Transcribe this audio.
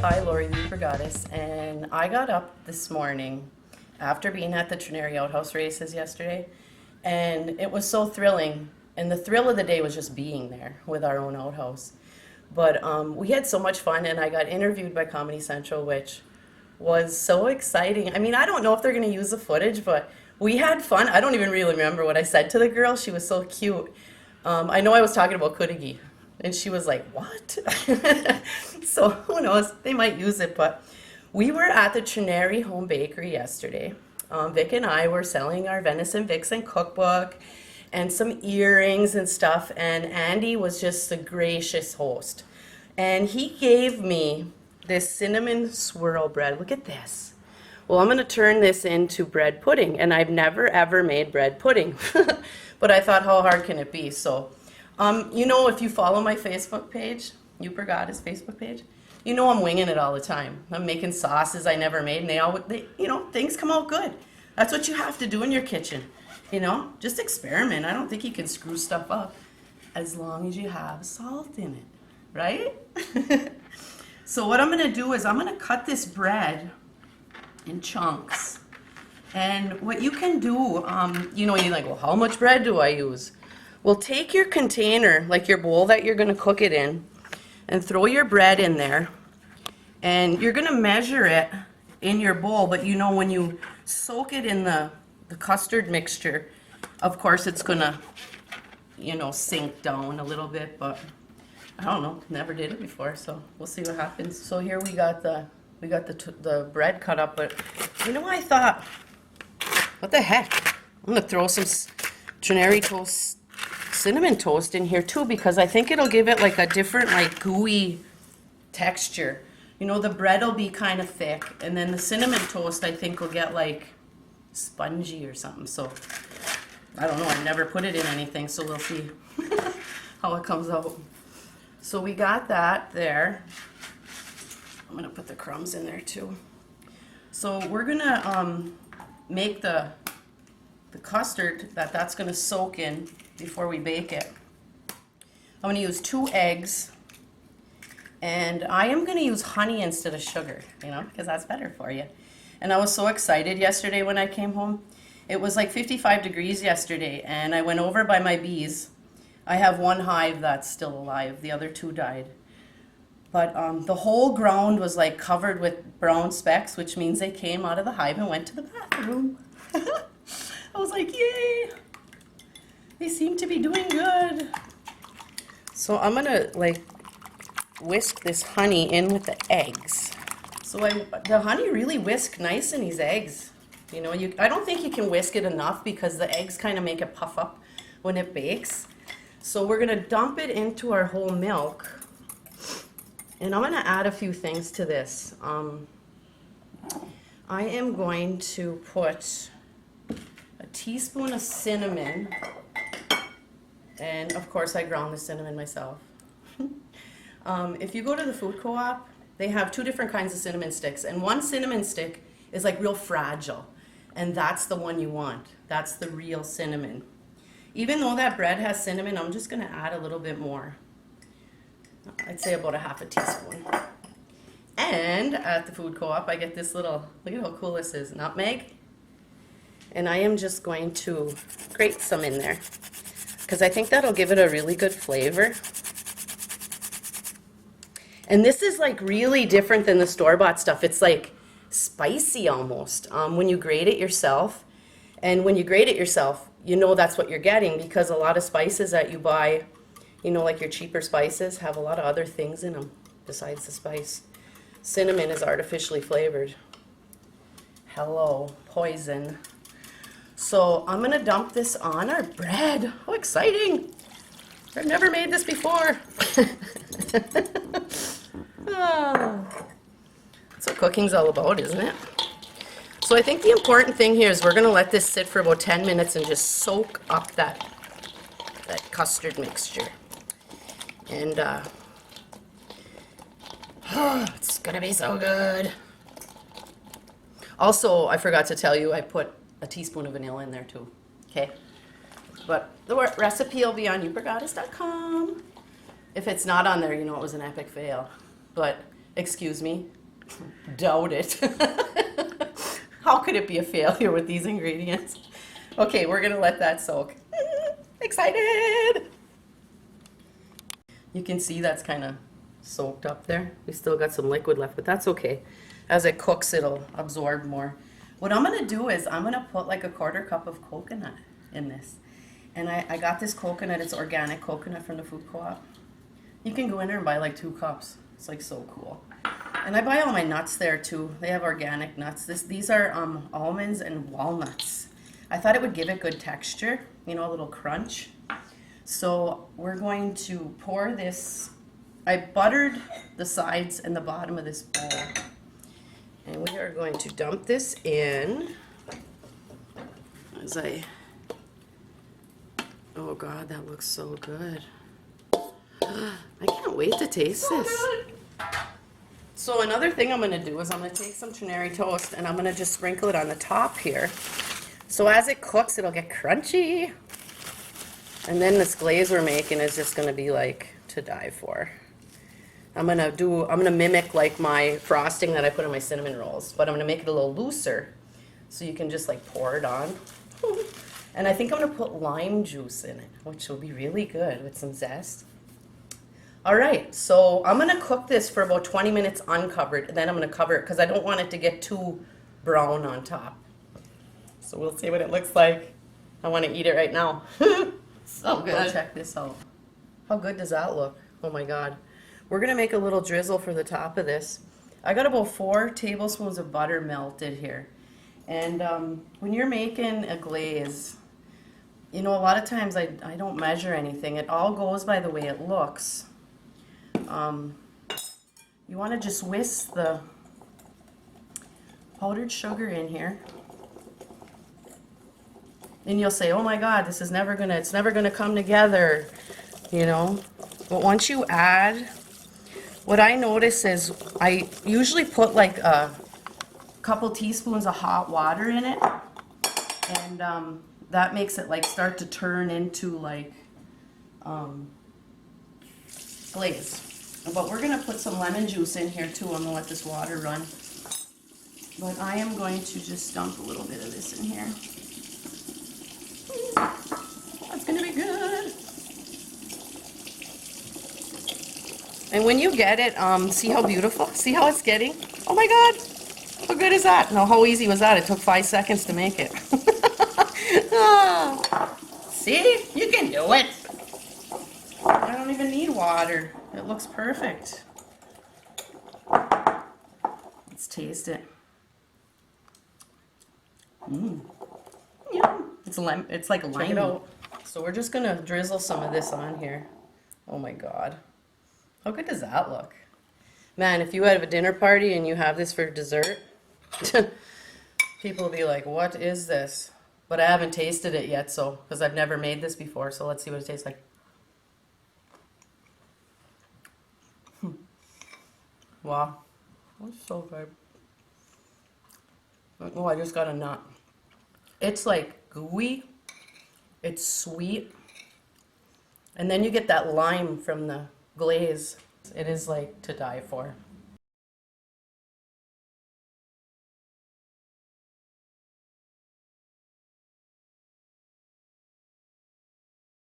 Hi, Lori the Goddess, and I got up this morning after being at the Trenary Outhouse races yesterday, and it was so thrilling. And the thrill of the day was just being there with our own outhouse. But we had so much fun, and I got interviewed by Comedy Central, which was so exciting. I mean, I don't know if they're going to use the footage, but we had fun. I don't even really remember what I said to the girl. She was so cute. I know I was talking about Kudigi, and she was like, what? So who knows? They might use it, but we were at the Trenary Home Bakery yesterday. Vic and I were selling our Venison Vixen cookbook and some earrings and stuff, and Andy was just the gracious host. And he gave me this cinnamon swirl bread. Look at this. Well, I'm going to turn this into bread pudding, and I've never ever made bread pudding. But I thought, how hard can it be? So, you know, if you follow my Facebook page, You Forgot His Facebook page, you know I'm winging it all the time. I'm making sauces I never made, and you know, things come out good. That's what you have to do in your kitchen. You know, just experiment. I don't think you can screw stuff up as long as you have salt in it, right? So what I'm going to do is I'm going to cut this bread in chunks. And what you can do, you know, you're like, well, how much bread do I use? Well, take your container, like your bowl that you're going to cook it in, and throw your bread in there. And you're going to measure it in your bowl, but you know, when you soak it in the custard mixture, of course it's going to, you know, sink down a little bit, but I don't know, never did it before, so we'll see what happens. So here we got the bread cut up, but you know, I thought, what the heck? I'm going to throw some Trenary Toast cinnamon toast in here too, because I think it'll give it like a different, like, gooey texture. You know, the bread will be kind of thick, and then the cinnamon toast I think will get like spongy or something. So I don't know, I've never put it in anything, so we'll see how it comes out. So we got that there. I'm gonna put the crumbs in there too. So we're gonna make the custard that's gonna soak in before we bake it. I'm gonna use 2 eggs, and I am gonna use honey instead of sugar, you know, because that's better for you. And I was so excited yesterday when I came home. It was like 55 degrees yesterday, and I went over by my bees. I have 1 hive that's still alive. The other 2 died. But the whole ground was like covered with brown specks, which means they came out of the hive and went to the bathroom. I was like, yay! They seem to be doing good. So I'm gonna like whisk this honey in with the eggs. So the honey really whisked nice in these eggs. You know, I don't think you can whisk it enough because the eggs kind of make it puff up when it bakes. So we're gonna dump it into our whole milk. And I'm gonna add a few things to this. I am going to put a teaspoon of cinnamon, and of course I ground the cinnamon myself. If you go to the food co-op, they have 2 different kinds of cinnamon sticks, and one cinnamon stick is like real fragile, and that's the one you want. That's the real cinnamon. Even though that bread has cinnamon, I'm just gonna add a little bit more. I'd say about a half a teaspoon. And at the food co-op, I get this little, look at how cool this is, nutmeg. And I am just going to grate some in there, because I think that'll give it a really good flavor. And this is like really different than the store-bought stuff. It's like spicy almost when you grate it yourself. And when you grate it yourself, you know that's what you're getting, because a lot of spices that you buy, you know, like your cheaper spices, have a lot of other things in them besides the spice. Cinnamon is artificially flavored. Hello, poison. So I'm gonna dump this on our bread. How exciting! I've never made this before. Oh. That's what cooking's all about, isn't it? So I think the important thing here is we're gonna let this sit for about 10 minutes and just soak up that custard mixture. And it's gonna be so good. Also, I forgot to tell you, I put a teaspoon of vanilla in there too. Okay, but the recipe will be on youforgotis.com. If it's not on there, you know it was an epic fail. But Excuse me? Doubt it. How could it be a failure with these ingredients? Okay, we're gonna let that soak. Excited! You can see that's kind of soaked up there. We still got some liquid left, but that's okay. As it cooks, it'll absorb more. What I'm gonna do is I'm gonna put like a 1/4 cup of coconut in this. And I got this coconut, it's organic coconut from the food co-op. You can go in there and buy like 2 cups. It's like so cool. And I buy all my nuts there too. They have organic nuts. These are almonds and walnuts. I thought it would give it good texture, you know, a little crunch. So we're going to pour this. I buttered the sides and the bottom of this bowl. And we are going to dump this in as oh God, that looks so good. I can't wait to taste this. So another thing I'm gonna do is I'm gonna take some Trenary Toast and I'm gonna just sprinkle it on the top here. So as it cooks, it'll get crunchy. And then this glaze we're making is just gonna be like to die for. I'm gonna mimic like my frosting that I put on my cinnamon rolls, but I'm gonna make it a little looser so you can just like pour it on. And I think I'm gonna put lime juice in it, which will be really good with some zest. All right, so I'm gonna cook this for about 20 minutes uncovered, and then I'm gonna cover it because I don't want it to get too brown on top. So we'll see what it looks like. I wanna eat it right now. So good. Go check this out. How good does that look? Oh my God. We're gonna make a little drizzle for the top of this. I got about 4 tablespoons of butter melted here. And when you're making a glaze, you know, a lot of times I don't measure anything. It all goes by the way it looks. You want to just whisk the powdered sugar in here. And you'll say, oh my God, this is it's never gonna come together, you know. But once you add, what I notice is I usually put like a couple teaspoons of hot water in it, and that makes it like start to turn into like glaze. But we're gonna put some lemon juice in here too. I'm gonna let this water run. But I am going to just dump a little bit of this in here. That's gonna be good. And when you get it, see how beautiful? See how it's getting? Oh my God, how good is that? Now, how easy was that? It took 5 seconds to make it. See, you can do it. I don't even need water. It looks perfect. Let's taste it. Yeah, it's like lime. Check it out. So we're just gonna drizzle some of this on here. Oh my God. How good does that look? Man, if you have a dinner party and you have this for dessert, people will be like, what is this? But I haven't tasted it yet, so, because I've never made this before, so let's see what it tastes like. Wow, that's so good. Oh, I just got a nut. It's like gooey, it's sweet, and then you get that lime from the glaze. It is like to die for.